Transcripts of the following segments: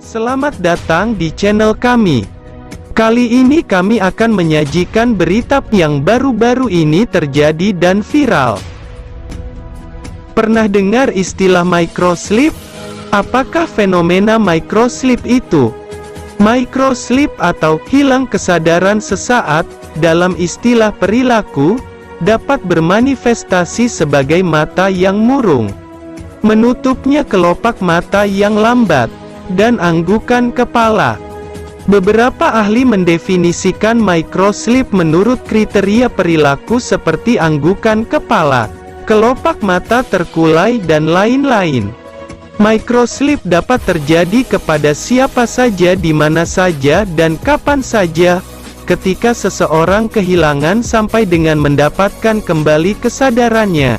Selamat datang di channel kami. Kali ini kami akan menyajikan berita yang baru-baru ini terjadi dan viral. Pernah dengar istilah microsleep? Apakah fenomena microsleep itu? Microsleep atau hilang kesadaran sesaat, dalam istilah perilaku, dapat bermanifestasi sebagai mata yang murung, menutupnya kelopak mata yang lambat, dan anggukan kepala. Beberapa ahli mendefinisikan microsleep menurut kriteria perilaku seperti anggukan kepala, kelopak mata terkulai dan lain-lain. Microsleep dapat terjadi kepada siapa saja di mana saja dan kapan saja, ketika seseorang kehilangan sampai dengan mendapatkan kembali kesadarannya.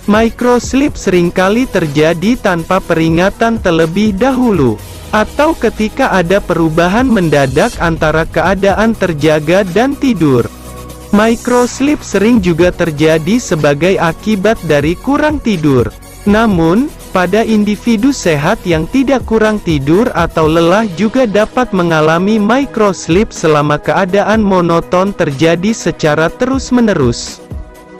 Microsleep seringkali terjadi tanpa peringatan terlebih dahulu, atau ketika ada perubahan mendadak antara keadaan terjaga dan tidur. Microsleep sering juga terjadi sebagai akibat dari kurang tidur. Namun, pada individu sehat yang tidak kurang tidur atau lelah juga dapat mengalami microsleep selama keadaan monoton terjadi secara terus-menerus.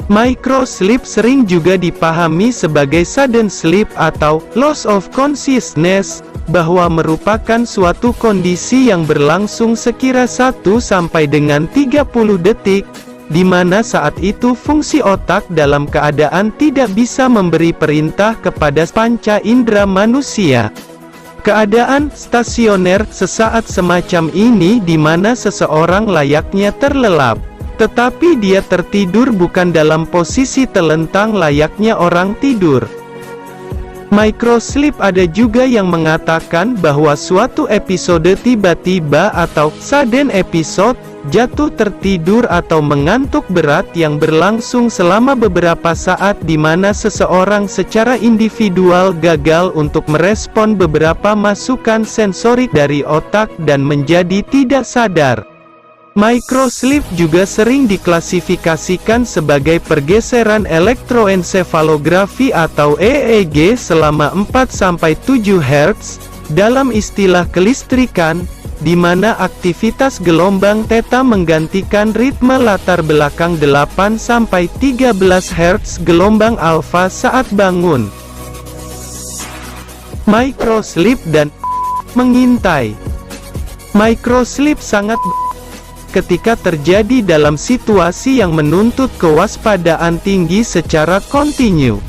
Microsleep sering juga dipahami sebagai sudden sleep atau loss of consciousness, bahwa merupakan suatu kondisi yang berlangsung sekira 1 sampai dengan 30 detik, di mana saat itu fungsi otak dalam keadaan tidak bisa memberi perintah kepada panca indera manusia. Keadaan stasioner sesaat semacam ini di mana seseorang layaknya terlelap, tetapi dia tertidur bukan dalam posisi telentang layaknya orang tidur. Microsleep ada juga yang mengatakan bahwa suatu episode tiba-tiba atau sudden episode, jatuh tertidur atau mengantuk berat yang berlangsung selama beberapa saat di mana seseorang secara individual gagal untuk merespon beberapa masukan sensorik dari otak dan menjadi tidak sadar. Microsleep juga sering diklasifikasikan sebagai pergeseran elektroensefalografi atau EEG selama 4-7 Hz, dalam istilah kelistrikan, di mana aktivitas gelombang theta menggantikan ritme latar belakang 8-13 Hz gelombang alfa saat bangun. Microsleep dan mengintai. Microsleep sangat ketika terjadi dalam situasi yang menuntut kewaspadaan tinggi secara kontinu,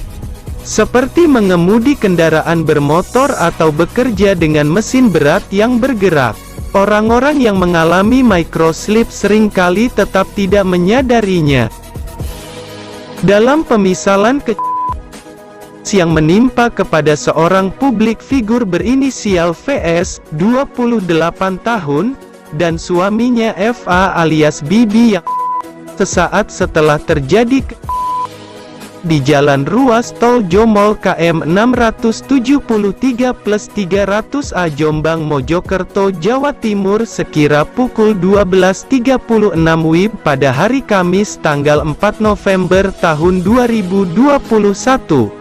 seperti mengemudi kendaraan bermotor atau bekerja dengan mesin berat yang bergerak. Orang-orang yang mengalami microsleep seringkali tetap tidak menyadarinya. Dalam pemisalan yang menimpa kepada seorang publik figur berinisial VS, 28 tahun, dan suaminya FA alias Bibi yang sesaat setelah terjadi di jalan ruas tol Jomol KM 673+300A Jombang Mojokerto Jawa Timur sekira pukul 12.36 WIB pada hari Kamis tanggal 4 November tahun 2021.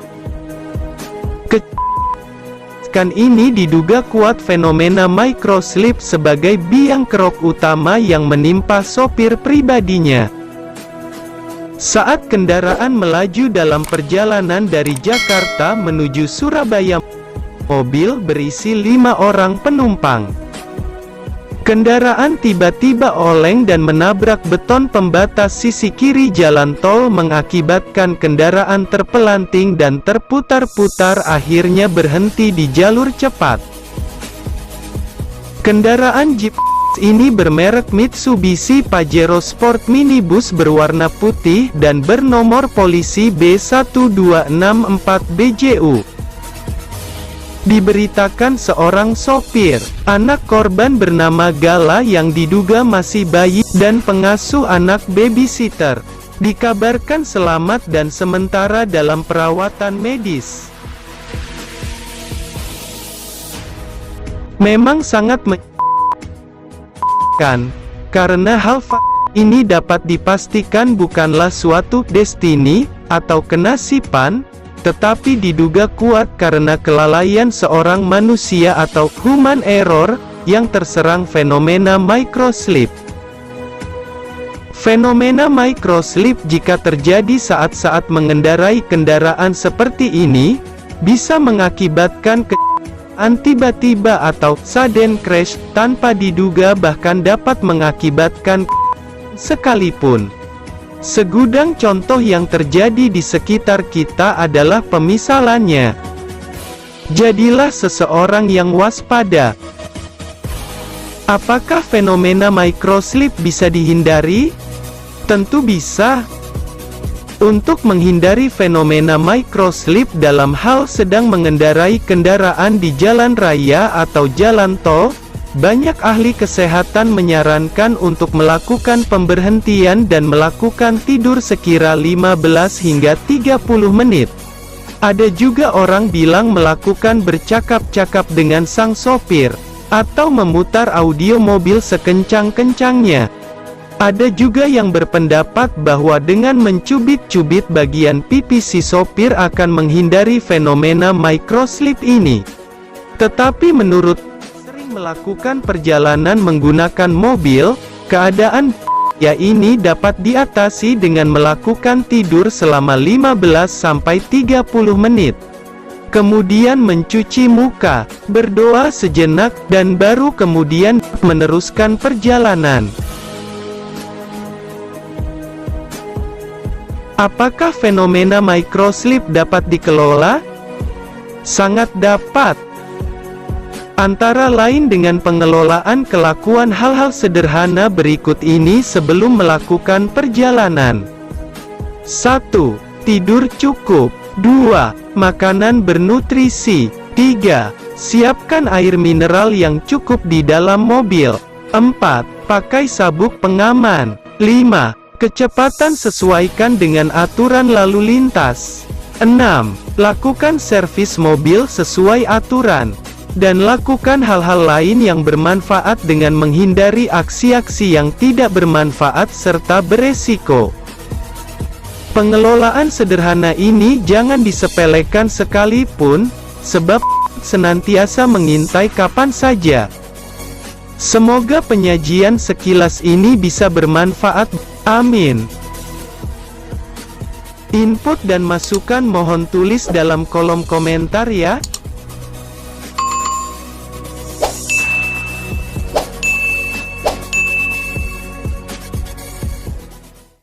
Ini diduga kuat fenomena microsleep sebagai biang kerok utama yang menimpa sopir pribadinya. Saat kendaraan melaju dalam perjalanan dari Jakarta menuju Surabaya, mobil berisi 5 orang penumpang. Kendaraan tiba-tiba oleng dan menabrak beton pembatas sisi kiri jalan tol mengakibatkan kendaraan terpelanting dan terputar-putar akhirnya berhenti di jalur cepat. Kendaraan Jeep ini bermerek Mitsubishi Pajero Sport minibus berwarna putih dan bernomor polisi B1264BJU. Diberitakan seorang sopir, anak korban bernama Gala yang diduga masih bayi, dan pengasuh anak babysitter, dikabarkan selamat dan sementara dalam perawatan medis. Memang sangat menyedihkan, karena hal ini dapat dipastikan bukanlah suatu destiny, atau kenasiban, tetapi diduga kuat karena kelalaian seorang manusia atau human error yang terserang fenomena microslip. Fenomena microslip jika terjadi saat-saat mengendarai kendaraan seperti ini, bisa mengakibatkan tiba-tiba atau sudden crash tanpa diduga, bahkan dapat mengakibatkan sekalipun. Segudang contoh yang terjadi di sekitar kita adalah pemisalannya. Jadilah seseorang yang waspada. Apakah fenomena microslip bisa dihindari? Tentu bisa. Untuk menghindari fenomena microslip dalam hal sedang mengendarai kendaraan di jalan raya atau jalan tol, banyak ahli kesehatan menyarankan untuk melakukan pemberhentian dan melakukan tidur sekira 15 hingga 30 menit. Ada juga orang bilang melakukan bercakap-cakap dengan sang sopir, atau memutar audio mobil sekencang-kencangnya. Ada juga yang berpendapat bahwa dengan mencubit-cubit bagian pipi si sopir akan menghindari fenomena microslip ini. Tetapi menurut sering melakukan perjalanan menggunakan mobil, keadaan ini dapat diatasi dengan melakukan tidur selama 15-30 menit. Kemudian mencuci muka, berdoa sejenak, dan baru kemudian meneruskan perjalanan. Apakah fenomena microslip dapat dikelola? Sangat dapat. Antara lain dengan pengelolaan kelakuan hal-hal sederhana berikut ini sebelum melakukan perjalanan. 1. Tidur cukup. 2. Makanan bernutrisi. 3. Siapkan air mineral yang cukup di dalam mobil. 4. Pakai sabuk pengaman. 5. Kecepatan sesuaikan dengan aturan lalu lintas. 6. Lakukan servis mobil sesuai aturan. Dan lakukan hal-hal lain yang bermanfaat dengan menghindari aksi-aksi yang tidak bermanfaat serta beresiko. Pengelolaan sederhana ini jangan disepelekan sekalipun, sebab senantiasa mengintai kapan saja. Semoga penyajian sekilas ini bisa bermanfaat. Amin. Input dan masukan mohon tulis dalam kolom komentar ya.